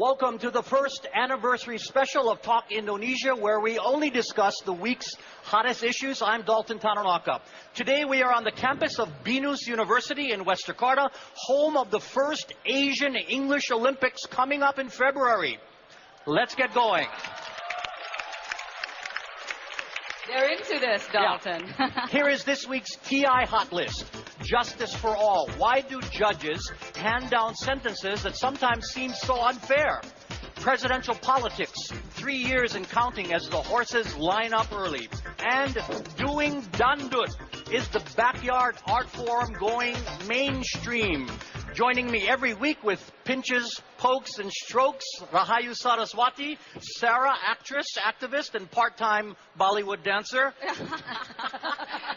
Welcome to the first anniversary special of Talk Indonesia, where we only discuss the week's hottest issues. I'm Dalton Tanonaka. Today we are on the campus of Binus University in West Jakarta, home of the first Asian English Olympics coming up in February. Let's get going. They're into this, Dalton. Yeah. Here is this week's TI Hot List. Justice for all. Why do judges hand down sentences that sometimes seem so unfair? Presidential politics. 3 years and counting as the horses line up early. And doing dandut. Is the backyard art form going mainstream? Joining me every week with pinches, pokes, and strokes, Rahayu Saraswati, Sarah, actress, activist, and part-time Bollywood dancer.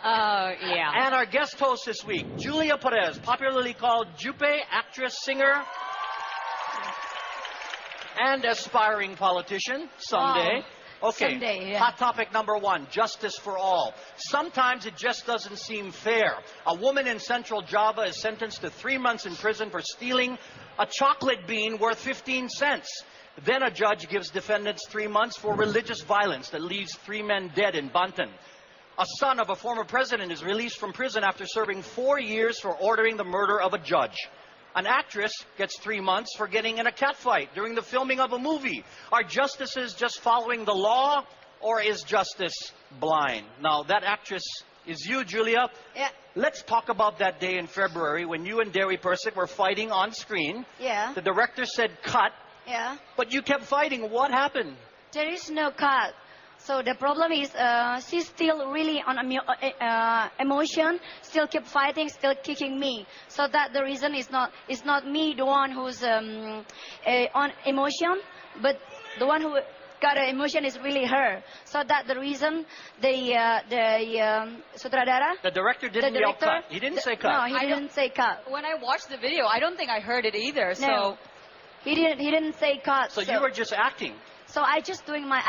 Oh, yeah. And our guest host this week, Julia Perez, popularly called Jupe, actress, singer, and aspiring politician someday. Oh. Okay, someday, yeah. Hot topic number 1, justice for all. Sometimes it just doesn't seem fair. A woman in Central Java is sentenced to 3 months in prison for stealing a chocolate bean worth 15 cents. Then a judge gives defendants 3 months for religious violence that leaves 3 men dead in Banten. A son of a former president is released from prison after serving 4 years for ordering the murder of a judge. An actress gets 3 months for getting in a catfight during the filming of a movie. Are justices just following the law, or is justice blind? Now, that actress is you, Julia. Yeah. Let's talk about that day in February when you and Dewi Persik were fighting on screen. Yeah. The director said cut, Yeah. but you kept fighting. What happened? There is no cut. So the problem is she's still really on emotion, still keep fighting, still kicking me. So that the reason is not me the one who's on emotion, but the one who got an emotion is really her. So that the reason the sutradara, The director didn't yell cut. He didn't say cut. No, he didn't say cut. When I watched the video, I don't think I heard it either. No. So He didn't say cut. So you were just acting. So I just doing my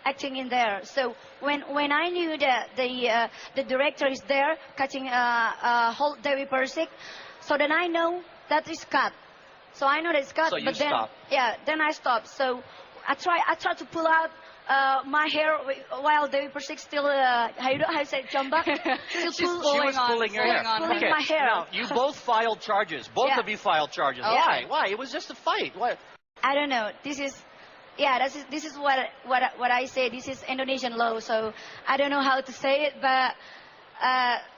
acting in there. So when I knew that the director is there cutting whole Dewi Persik, so then I know that is cut. So I know that it's cut. So you but then stop. Yeah, then I stopped. So I try to pull out my hair while Dewi Persik still how you say jambak. She's She was pulling your hair. Pulling my hair. Now, you both filed charges. Both Yeah. of you filed charges. Oh. Why? Why? It was just a fight. Why? I don't know. This is what I say. This is Indonesian law, so I don't know how to say it. But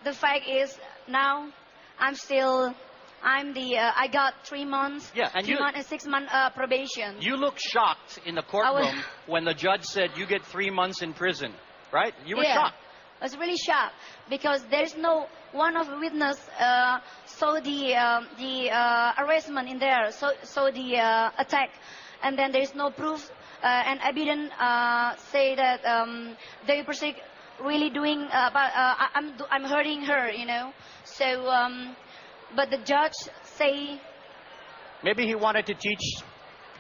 the fact is now I got 3 months. Yeah, and 3 months and 6 month probation. You look shocked in the courtroom when the judge said you get 3 months in prison, right? You were shocked. I was really shocked because there's no one of the witness saw the arrestment in there, so the attack, and then there's no proof and evidence say that Dewi Persik really doing I'm hurting her, you know. So but the judge say Maybe he wanted to teach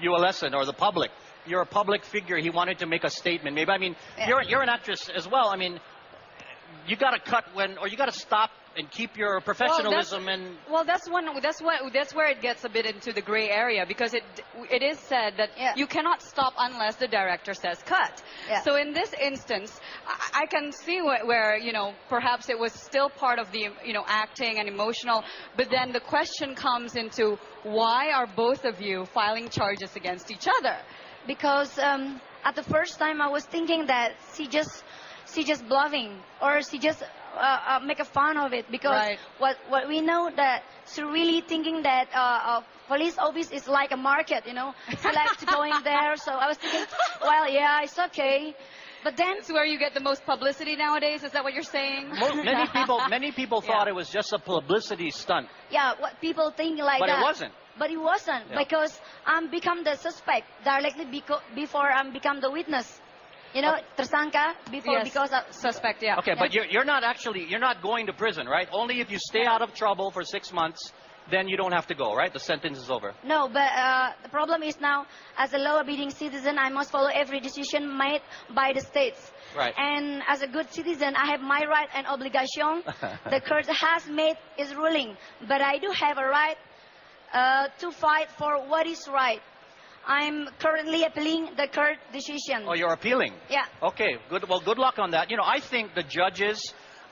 you a lesson, or the public. You're a public figure. He wanted to make a statement. Maybe, I mean, Yeah. you're an actress as well. I mean, you got to cut or you got to stop and keep your professionalism Well, that's where it gets a bit into the gray area, because it is said that Yeah. you cannot stop unless the director says cut. Yeah. So in this instance, I can see where perhaps it was still part of the acting and emotional, but then the question comes into, why are both of you filing charges against each other? because at the first time I was thinking that she just bluffing, or she just make a fun of it, because Right. what we know that she really thinking that police office is like a market, you know. She likes to go in there. So I was thinking, well, yeah, it's okay. But then It's where you get the most publicity nowadays. Is that what you're saying? many people thought it was just a publicity stunt, yeah, what people think like but that. it wasn't. But it wasn't, Yeah. because I'm become the suspect directly before I'm become the witness. You know, tersangka before, Yes. because of Suspect, yeah. Okay, but you're not going to prison, right? Only if you stay out of trouble for 6 months, then you don't have to go, right? The sentence is over. No, but the problem is now, as a law-abiding citizen, I must follow every decision made by the states. Right. And as a good citizen, I have my right and obligation. The court has made its ruling, but I do have a right to fight for what is right. I'm currently appealing the court decision. Oh, you're appealing? Yeah. Okay, good. Well, good luck on that. You know, I think the judges,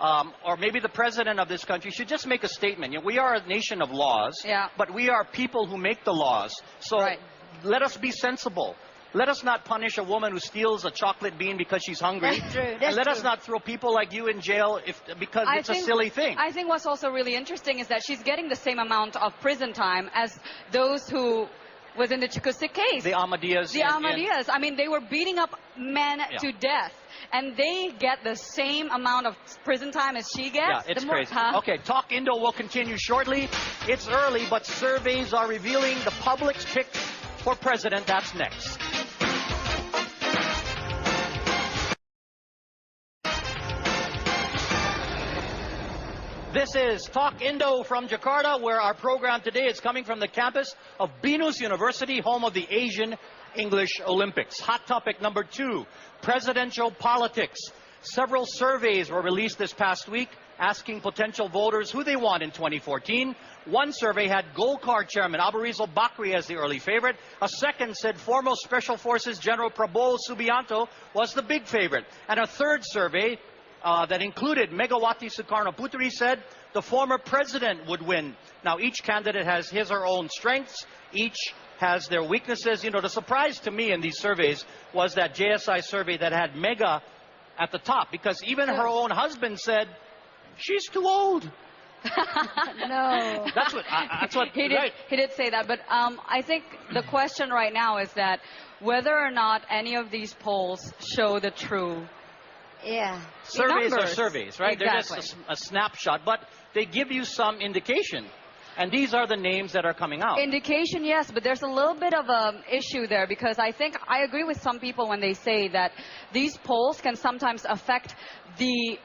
or maybe the president of this country, should just make a statement. You know, we are a nation of laws, Yeah. but we are people who make the laws. So Right. let us be sensible. Let us not punish a woman who steals a chocolate bean because she's hungry. That's true. And That's let us true. not throw people like you in jail because I it's a think- silly thing. I think what's also really interesting is that she's getting the same amount of prison time as those who was in the Chukusik case. The Ahmadiyas. The Ahmadiyas. I mean, they were beating up men Yeah. to death. And they get the same amount of prison time as she gets. Yeah, it's The more- crazy. Huh? Okay, Talk Indo will continue shortly. It's early, but surveys are revealing the public's pick for president. That's next. This is Talk Indo from Jakarta, where our program today is coming from the campus of Binus University, home of the Asian English Olympics. Hot topic number 2, presidential politics. Several surveys were released this past week asking potential voters who they want in 2014. One survey had Golkar chairman Abu Rizal Bakri as the early favorite. A second said former Special Forces General Prabowo Subianto was the big favorite. And a third survey that included Megawati Sukarno Putri said the former president would win. Now, each candidate has his or her own strengths. Each has their weaknesses. You know, the surprise to me in these surveys was that JSI survey that had Mega at the top, because even her own husband said, she's too old. No. That's what, He did, right. he did say that, but I think the question right now is that whether or not any of these polls show the true Yeah. Surveys are numbers. surveys, right? Exactly. They're just a snapshot, but they give you some indication. And these are the names that are coming out. Indication, yes, but there's a little bit of an issue there because I think I agree with some people when they say that these polls can sometimes affect the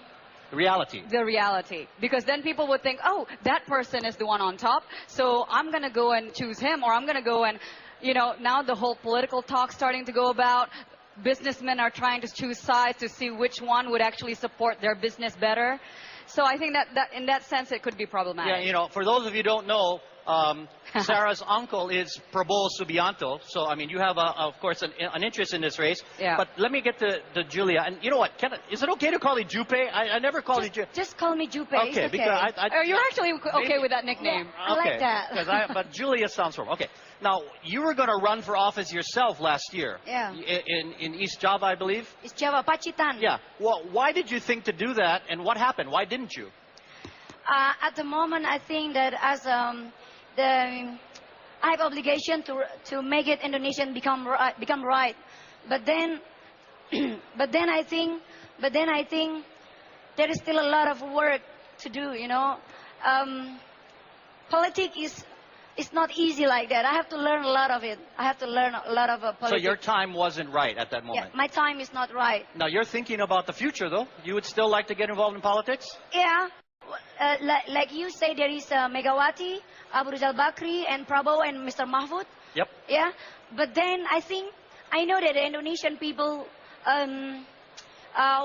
Reality. reality. Because then people would think, oh, that person is the one on top, so I'm going to go and choose him, or I'm going to go and, you know, now the whole political talk starting to go about. Businessmen are trying to choose sides to see which one would actually support their business better. So I think that in that sense it could be problematic. Yeah, you know, for those of you who don't know, Sarah's uncle is Prabowo Subianto. So, I mean, you have, of course, an interest in this race. Yeah. But let me get to Julia. And you know what? Is it okay to call you Jupe? I never called you Jupe. Just call me Jupe. Okay, It's okay. because You're actually okay Maybe- with that nickname. I like that. But Julia sounds wrong. Okay. Now, you were going to run for office yourself last year. Yeah. In East Java, I believe. It's Java Pacitan. Yeah. Well, why did you think to do that, and what happened? Why didn't you? At the moment, I think that as I have obligation to make it Indonesian become right. But then, I think there is still a lot of work to do. You know, politics is not easy like that. I have to learn a lot of it. I have to learn a lot of politics. So your time wasn't right at that Yeah, moment. my time is not right. Now, you're thinking about the future, though. You would still like to get involved in politics? Yeah. Like you say, there is Megawati, Abu Rizal Bakri, and Prabowo, and Mr. Mahfud. Yep. Yeah. But then I know that the Indonesian people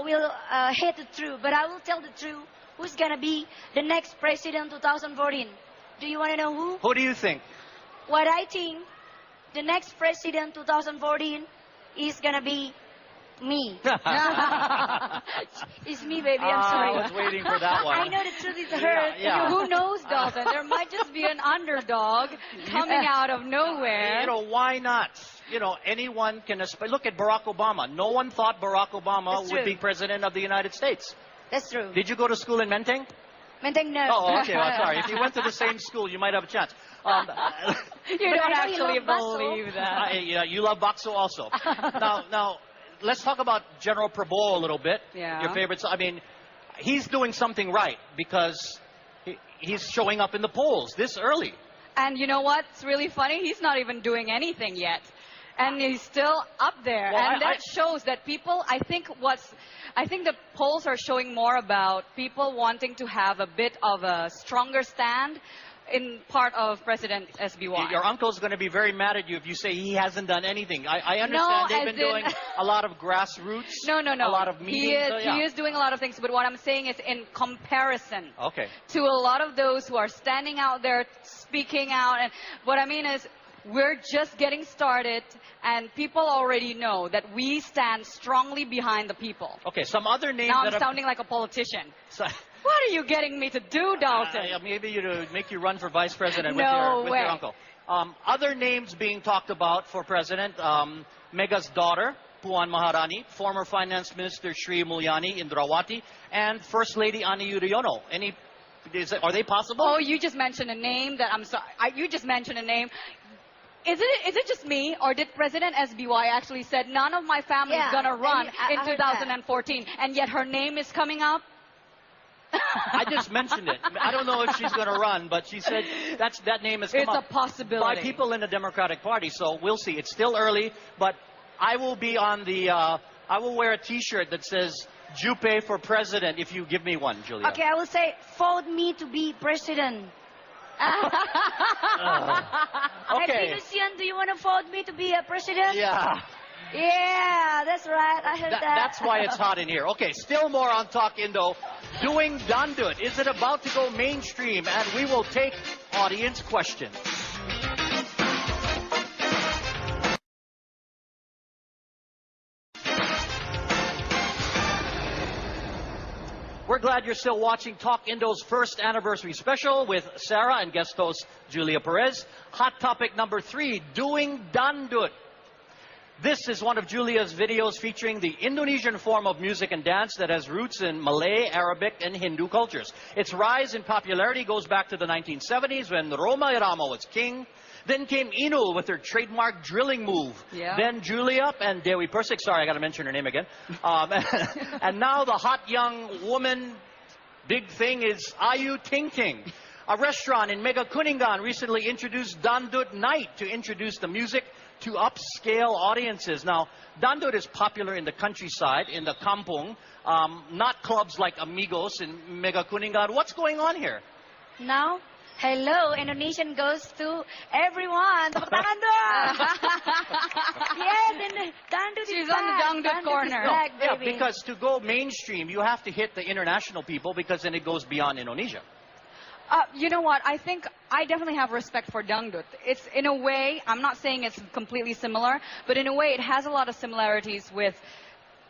will hate the truth. But I will tell the truth. Who's going to be the next president 2014? Do you want to know who? Who do you think? What I think, the next president 2014 is going to be me. It's me, baby. I'm sorry. I was waiting for that one. I know the truth is hurt. Yeah. Who knows, Dalton? There might just be an underdog coming out of nowhere. You know, why not? You know, anyone can look at Barack Obama. No one thought Barack Obama That's would true. be president of the United States. That's true. Did you go to school in Menteng? Menteng, no. Oh, okay. Well, sorry. If you went to the same school, you might have a chance. You But don't I know you actually love Basso. believe that. Yeah, you love Bakso also. Now, let's talk about General Prabowo a little bit. Yeah. Your favorites. I mean, he's doing something right because he's showing up in the polls this early. And you know what's really funny? He's not even doing anything yet. And he's still up there. Well, and that shows that people, I think the polls are showing more about people wanting to have a bit of a stronger stand in part of President SBY. Your uncle's going to be very mad at you if you say he hasn't done anything. I understand No, they've as been doing in- a lot of grassroots. No. A lot of meetings. He is doing a lot of things, but what I'm saying is in comparison Okay. to a lot of those who are standing out there speaking out. And what I mean is we're just getting started, and people already know that we stand strongly behind the people. Okay, some other names Now that I'm are... sounding like a politician. What are you getting me to do, Dalton? Maybe to make you run for vice president with, No your way. uncle. Other names being talked about for president, Mega's daughter, Puan Maharani, former finance minister Sri Mulyani Indrawati, and First Lady Ani Yudhoyono. Are they possible? Oh, you just mentioned a name that I'm sorry. You just mentioned a name. Is it just me, or did President SBY actually said none of my family is gonna run in 2014, and yet her name is coming up? I just mentioned it. I don't know if she's going to run, but she said that name has come It's up a possibility. by people in the Democratic Party. So we'll see. It's still early, but I will be on the. I will wear a T-shirt that says "Jupe for president" if you give me one, Julia. Okay, I will say, vote me to be president. Okay. Hey, Lucian, do you want to vote me to be a president? Yeah. Yeah, that's right. I heard that. That's why it's hot in here. Okay, still more on Talk Indo. Doing Dandut. Is it about to go mainstream? And we will take audience questions. We're glad you're still watching Talk Indo's first anniversary special with Sarah and guest host Julia Perez. Hot topic number 3, doing Dandut. This is one of Julia's videos featuring the Indonesian form of music and dance that has roots in Malay, Arabic, and Hindu cultures. Its rise in popularity goes back to the 1970s when Roma Irama was king. Then came Inul with her trademark drilling move. Yeah. Then Julia and Dewi Persik. Sorry, I got to mention her name again. And now the hot young woman, big thing is Ayu Ting Ting. A restaurant in Mega Kuningan recently introduced Dandut Night to introduce the music to upscale audiences. Now, Dandut is popular in the countryside, in the kampung, not clubs like Amigos in Mega Kuningan. What's going on here? Now, hello, Indonesian goes to everyone. Tepuk tangan dong. Yes, and Dandut is She's back. on the Dandut Dandut corner. is back, Yeah, baby. because to go mainstream, you have to hit the international people because then it goes beyond Indonesia. You know what? I think I definitely have respect for Dangdut. It's in a way, I'm not saying it's completely similar, but in a way it has a lot of similarities with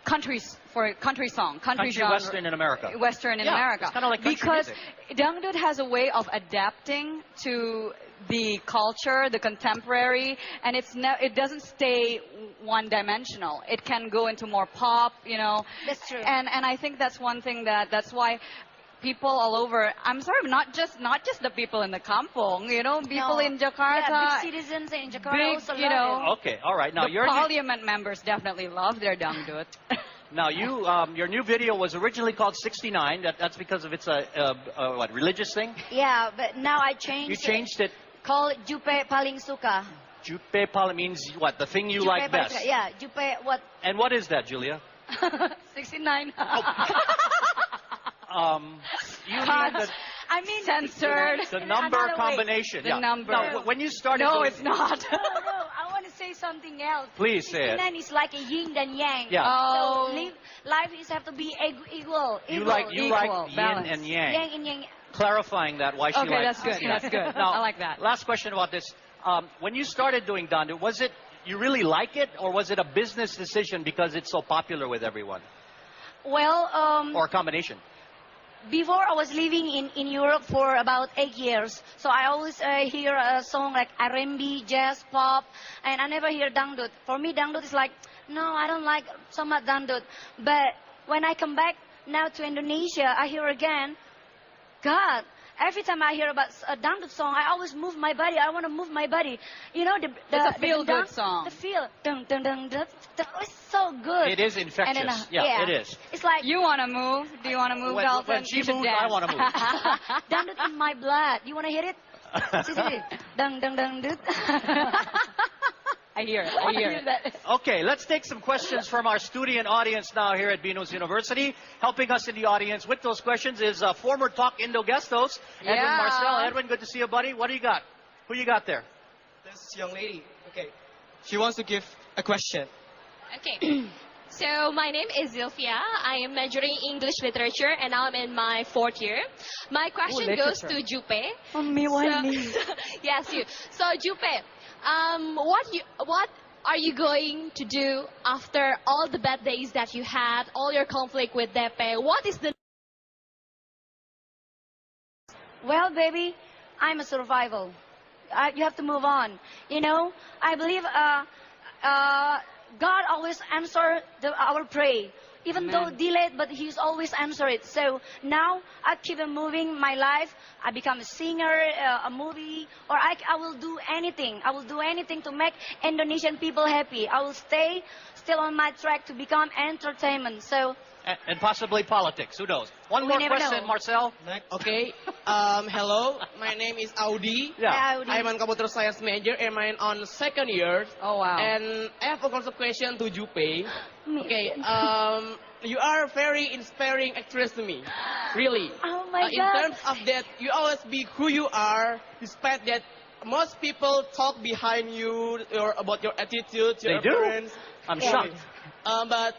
country song, country genre. Western in America. Western in Yeah, America. it's kinda like country because music. Dangdut has a way of adapting to the culture, the contemporary, and it doesn't stay one-dimensional. It can go into more pop, you know. That's true. And I think that's one thing that's why people all over, I'm sorry, not just the people in the kampung, you know, people in Jakarta. Yeah, big citizens in Jakarta big, also you love know, Okay, all right. Now the parliament members definitely love their Dangdut. Now your new video was originally called 69. That's because of it's a what, religious thing? Yeah, but now I changed You changed it. Call it Jupe Paling Suka. Jupe Pala means what? The thing you Jupe like Paling best. Suka. Yeah, Jupe what? And what is that, Julia? 69. You Cut. mean I mean Censored. the number Another way. combination. The yeah. number. Now, when you started No, doing, it's not. No, I want to say something else. Please say it. 69 is like a yin and yang. Yeah. Oh. So life is have to be equal. You like equal, yin balance. and yang. Yang and yang. Clarifying that why she Okay, likes. that's good. Yeah. That's good. Now, I like that. Last question about this. When you started doing Dandu, was it you really like it, or was it a business decision because it's so popular with everyone, Well, or a combination? before I was living in Europe for about 8 years. So I always hear a song like R&B, jazz, pop, and I never hear dangdut. For me, dangdut is like, no, I don't like so much dangdut. But when I come back now to Indonesia, I hear again, God, every time I hear about a dangdut song, I always move my body. I want to move my body. You know, It's a feel-good song. The feel, dung, dung, dung, dung, dung, it's so good. It is infectious. And then, yeah, it is. It's like You want to move? Do you want to move, Dalton? When she You should moves, dance. I want to move. dangdut in my blood. You want to hit it? See. Dung, dung, dung, dut. I hear it. I hear it. Okay, let's take some questions from our student audience now here at Binus University. Helping us in the audience with those questions is former Talk Indo guest host, Edwin Yeah. Marcel. Edwin, good to see you, buddy. What do you got? Who you got there? This young lady, okay, she wants to give a question. Okay. So my name is Zilfia. I am majoring English literature and now I'm in my 4th year. My question goes to Jupe. Oh, me, why me? Yes, you. So Jupe, What are you going to do after all the bad days that you had, all your conflict with DP? What is the Well, baby, I'm a survival. You have to move on. You know, I believe God always answer our prayer. Even though delayed, but He's always answer it. So now I keep on moving my life. I become a singer, a movie, or I will do anything. I will do anything to make Indonesian people happy. I will stay still on my track to become entertainment. So. And possibly politics. Who knows? One We more never question, know. Marcel. Okay. Hello. My name is Audi. Yeah. Howdy. I'm a computer science major and I'm on second year. Oh, wow. And I have a couple of question to Jupe. Me. Okay. You are a very inspiring actress to me. Really. Oh my In God. terms of that, you always be who you are, despite that most people talk behind you or about your attitude, your They do? appearance. I'm Yeah. shocked. But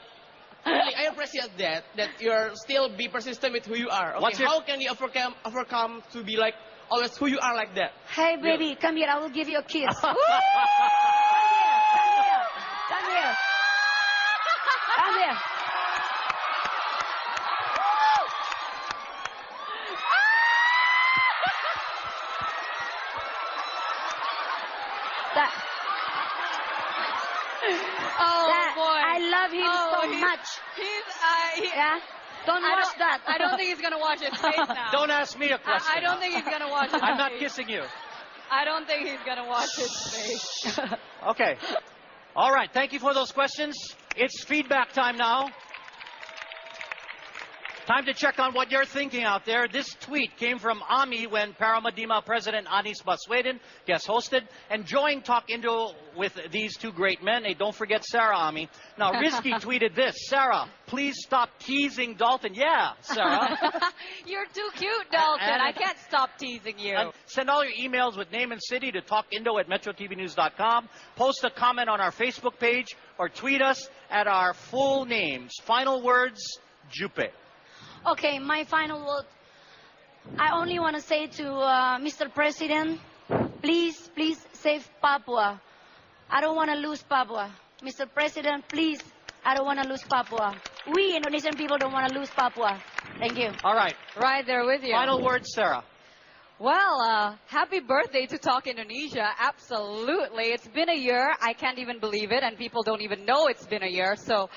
really, I appreciate that you're still be persistent with who you are. Okay, What's your- how can you overcome to be like always who you are like that? Hey, baby, come here. I will give you a kiss. Woo! Come here. Come here. That, Oh, that, boy. I love him so much. Yeah? Don't watch that. I don't think he's going to watch his face now. Don't ask me a question. I don't think he's going to watch his I'm not face. kissing you. I don't think he's going to watch his face. Okay. All right. Thank you for those questions. It's feedback time now. Time to check on what you're thinking out there. This tweet came from Ami when Paramadima President Anies Baswedan guest hosted, enjoying Talk Indo with these two great men. Hey, don't forget Sarah, Ami. Now, Rizky tweeted this. Sarah, please stop teasing Dalton. Yeah, Sarah. You're too cute, Dalton. And- I can't stop teasing you. And send all your emails with name and city to talkindo@metrotvnews.com. Post a comment on our Facebook page or tweet us at our full names. Final words, Jupe. Okay, my final word. I only want to say to Mr. President, please save Papua. I don't want to lose Papua. Mr. President, please, I don't want to lose Papua. We Indonesian people don't want to lose Papua. Thank you. All right. Right there with you. Final words, Sarah. Well, happy birthday to Talk Indonesia. Absolutely. It's been a year. I can't even believe it, and people don't even know it's been a year. So,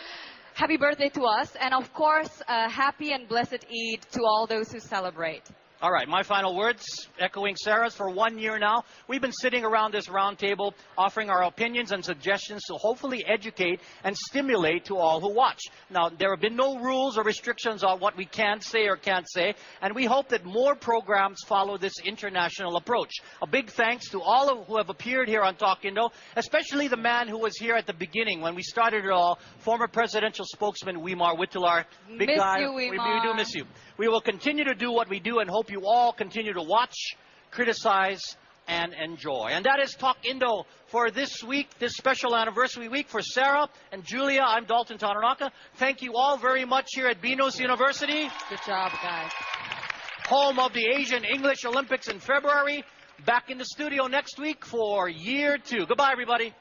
happy birthday to us. And of course, happy and blessed Eid to all those who celebrate. All right, my final words, echoing Sarah's. For 1 year now, we've been sitting around this round table offering our opinions and suggestions to hopefully educate and stimulate to all who watch. Now, there have been no rules or restrictions on what we can say or can't say, and we hope that more programs follow this international approach. A big thanks to all who have appeared here on Talk Indo, especially the man who was here at the beginning when we started it all, former presidential spokesman Wimar Witular. Big Miss guy. you, We Wimar. do miss you. We will continue to do what we do and hope you all continue to watch, criticize, and enjoy. And that is Talk Indo for this week, this special anniversary week. For Sarah and Julia, I'm Dalton Tanonaka. Thank you all very much here at Binos University, Good job, guys. home of the Asian English Olympics in February. Back in the studio next week for year 2. Goodbye, everybody.